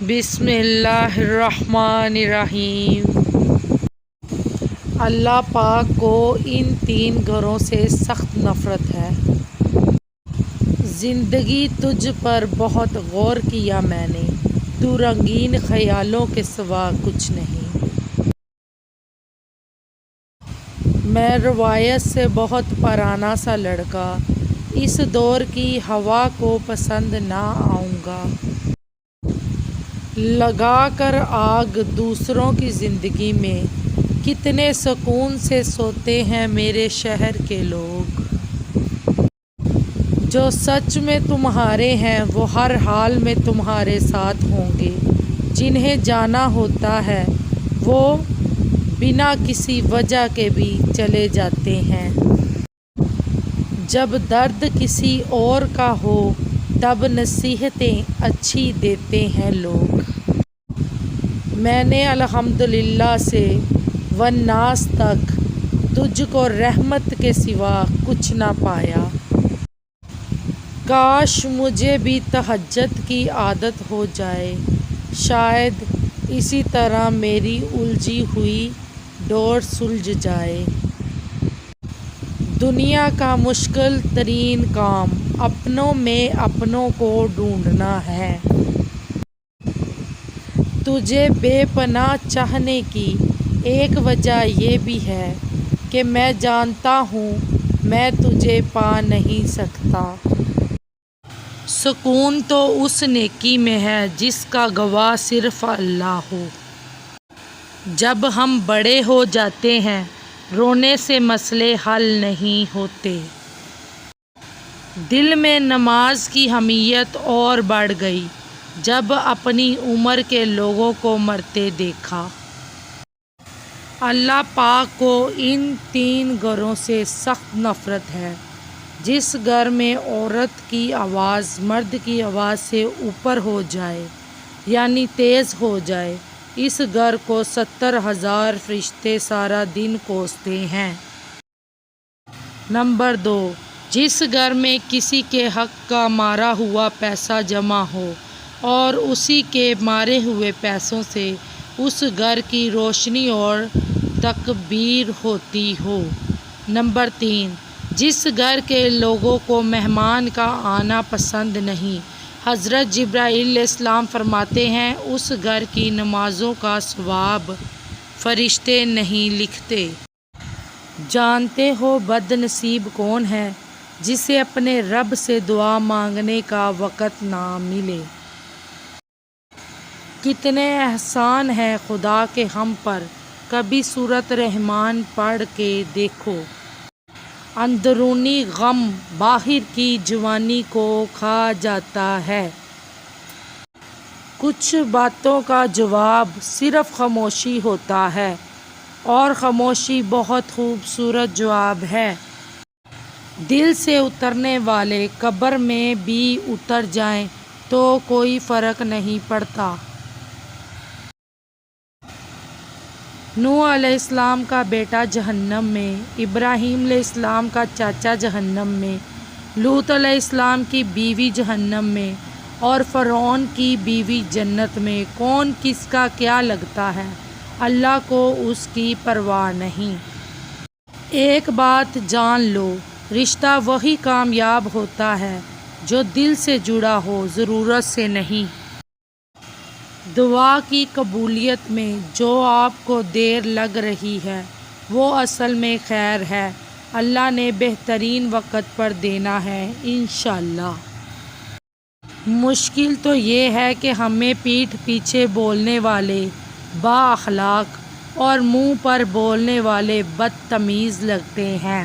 بسم اللہ الرحمن الرحیم۔ اللہ پاک کو ان تین گھروں سے سخت نفرت ہے۔ زندگی تجھ پر بہت غور کیا میں نے، تو رنگین خیالوں کے سوا کچھ نہیں۔ میں روایت سے بہت پرانا سا لڑکا، اس دور کی ہوا کو پسند نہ آؤں گا۔ لگا کر آگ دوسروں کی زندگی میں، کتنے سکون سے سوتے ہیں میرے شہر کے لوگ۔ جو سچ میں تمہارے ہیں وہ ہر حال میں تمہارے ساتھ ہوں گے، جنہیں جانا ہوتا ہے وہ بنا کسی وجہ کے بھی چلے جاتے ہیں۔ جب درد کسی اور کا ہو تب نصیحتیں اچھی دیتے ہیں لوگ۔ میں نے الحمدللہ سے والناس تک تجھ کو رحمت کے سوا کچھ نہ پایا۔ کاش مجھے بھی تہجد کی عادت ہو جائے، شاید اسی طرح میری الجھی ہوئی ڈور سلجھ جائے۔ دنیا کا مشکل ترین کام اپنوں میں اپنوں کو ڈھونڈنا ہے۔ تجھے بے پناہ چاہنے کی ایک وجہ یہ بھی ہے کہ میں جانتا ہوں میں تجھے پا نہیں سکتا۔ سکون تو اس نیکی میں ہے جس کا گواہ صرف اللہ ہو۔ جب ہم بڑے ہو جاتے ہیں رونے سے مسئلے حل نہیں ہوتے۔ دل میں نماز کی حمیت اور بڑھ گئی جب اپنی عمر کے لوگوں کو مرتے دیکھا۔ اللہ پاک کو ان تین گھروں سے سخت نفرت ہے۔ جس گھر میں عورت کی آواز مرد کی آواز سے اوپر ہو جائے یعنی تیز ہو جائے، اس گھر کو 70,000 فرشتے سارا دن کوستے ہیں۔ نمبر 2، جس گھر میں کسی کے حق کا مارا ہوا پیسہ جمع ہو اور اسی کے مارے ہوئے پیسوں سے اس گھر کی روشنی اور تکبیر ہوتی ہو۔ نمبر 3، جس گھر کے لوگوں کو مہمان کا آنا پسند نہیں، حضرت جبرائیل علیہ السلام فرماتے ہیں اس گھر کی نمازوں کا ثواب فرشتے نہیں لکھتے۔ جانتے ہو بد نصیب کون ہے؟ جسے اپنے رب سے دعا مانگنے کا وقت نہ ملے۔ کتنے احسان ہیں خدا کے ہم پر، کبھی سورۃ رحمان پڑھ کے دیکھو۔ اندرونی غم باہر کی جوانی کو کھا جاتا ہے۔ کچھ باتوں کا جواب صرف خاموشی ہوتا ہے، اور خاموشی بہت خوبصورت جواب ہے۔ دل سے اترنے والے قبر میں بھی اتر جائیں تو کوئی فرق نہیں پڑتا۔ نوح علیہ السلام کا بیٹا جہنم میں، ابراہیم علیہ السلام کا چاچا جہنم میں، لوط علیہ السلام کی بیوی جہنم میں اور فرعون کی بیوی جنت میں۔ کون کس کا کیا لگتا ہے، اللہ کو اس کی پرواہ نہیں۔ ایک بات جان لو، رشتہ وہی کامیاب ہوتا ہے جو دل سے جڑا ہو، ضرورت سے نہیں۔ دعا کی قبولیت میں جو آپ کو دیر لگ رہی ہے وہ اصل میں خیر ہے۔ اللہ نے بہترین وقت پر دینا ہے انشاءاللہ۔ مشکل تو یہ ہے کہ ہمیں پیٹھ پیچھے بولنے والے با اخلاق اور منہ پر بولنے والے بدتمیز لگتے ہیں۔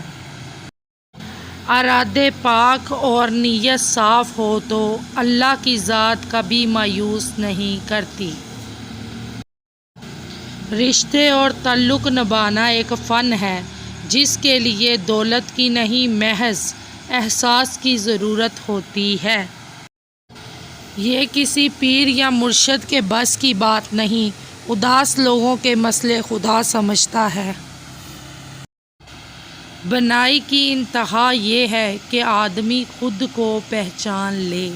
ارادے پاک اور نیت صاف ہو تو اللہ کی ذات کبھی مایوس نہیں کرتی۔ رشتے اور تعلق نبھانا ایک فن ہے جس کے لیے دولت کی نہیں محض احساس کی ضرورت ہوتی ہے۔ یہ کسی پیر یا مرشد کے بس کی بات نہیں، اداس لوگوں کے مسئلے خدا سمجھتا ہے۔ بنائی کی انتہا یہ ہے کہ آدمی خود کو پہچان لے۔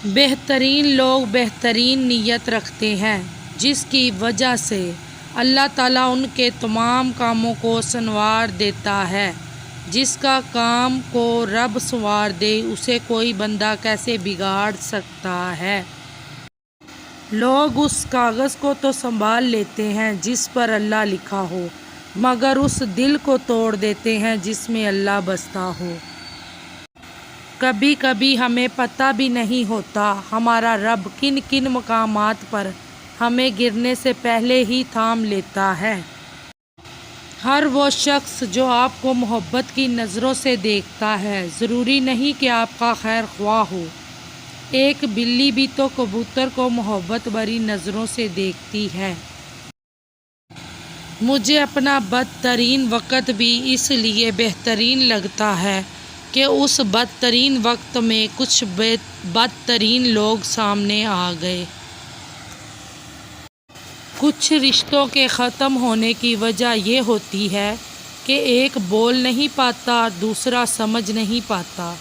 بہترین لوگ بہترین نیت رکھتے ہیں، جس کی وجہ سے اللہ تعالیٰ ان کے تمام کاموں کو سنوار دیتا ہے۔ جس کا کام کو رب سنوار دے اسے کوئی بندہ کیسے بگاڑ سکتا ہے۔ لوگ اس کاغذ کو تو سنبھال لیتے ہیں جس پر اللہ لکھا ہو، مگر اس دل کو توڑ دیتے ہیں جس میں اللہ بستا ہو۔ کبھی کبھی ہمیں پتہ بھی نہیں ہوتا ہمارا رب کن کن مقامات پر ہمیں گرنے سے پہلے ہی تھام لیتا ہے۔ ہر وہ شخص جو آپ کو محبت کی نظروں سے دیکھتا ہے، ضروری نہیں کہ آپ کا خیر خواہ ہو۔ ایک بلی بھی تو کبوتر کو محبت بھری نظروں سے دیکھتی ہے۔ مجھے اپنا بدترین وقت بھی اس لیے بہترین لگتا ہے کہ اس بدترین وقت میں کچھ بدترین لوگ سامنے آ گئے۔ کچھ رشتوں کے ختم ہونے کی وجہ یہ ہوتی ہے کہ ایک بول نہیں پاتا، دوسرا سمجھ نہیں پاتا۔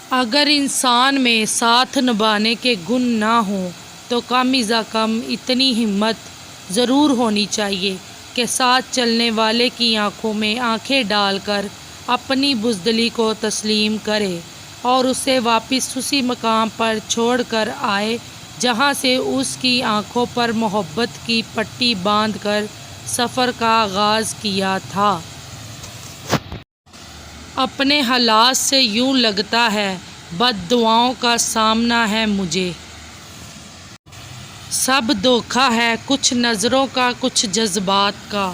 اگر انسان میں ساتھ نبھانے کے گن نہ ہوں تو کم از کم اتنی ہمت ضرور ہونی چاہیے کہ ساتھ چلنے والے کی آنکھوں میں آنکھیں ڈال کر اپنی بزدلی کو تسلیم کرے اور اسے واپس اسی مقام پر چھوڑ کر آئے جہاں سے اس کی آنکھوں پر محبت کی پٹی باندھ کر سفر کا آغاز کیا تھا۔ اپنے حالات سے یوں لگتا ہے بد دعاؤں کا سامنا ہے مجھے۔ سب دھوکا ہے، کچھ نظروں کا، کچھ جذبات کا۔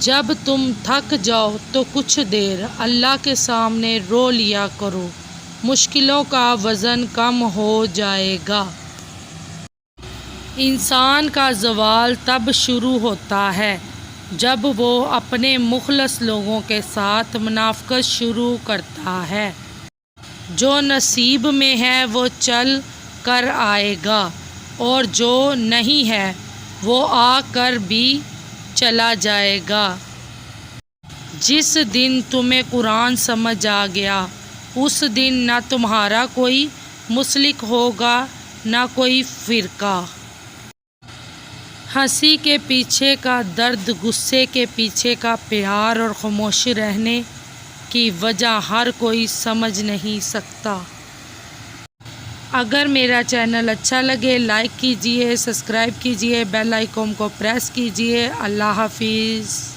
جب تم تھک جاؤ تو کچھ دیر اللہ کے سامنے رو لیا کرو، مشکلوں کا وزن کم ہو جائے گا۔ انسان کا زوال تب شروع ہوتا ہے جب وہ اپنے مخلص لوگوں کے ساتھ منافقت شروع کرتا ہے۔ جو نصیب میں ہے وہ چل کر آئے گا اور جو نہیں ہے وہ آ کر بھی چلا جائے گا۔ جس دن تمہیں قرآن سمجھ آ گیا اس دن نہ تمہارا کوئی مسلک ہوگا نہ کوئی فرقہ۔ ہنسی کے پیچھے کا درد، غصے کے پیچھے کا پیار اور خاموش رہنے کی وجہ ہر کوئی سمجھ نہیں سکتا۔ اگر میرا چینل اچھا لگے لائک کیجئے، سبسکرائب کیجئے، بیل آئیکن کو پریس کیجئے۔ اللہ حافظ۔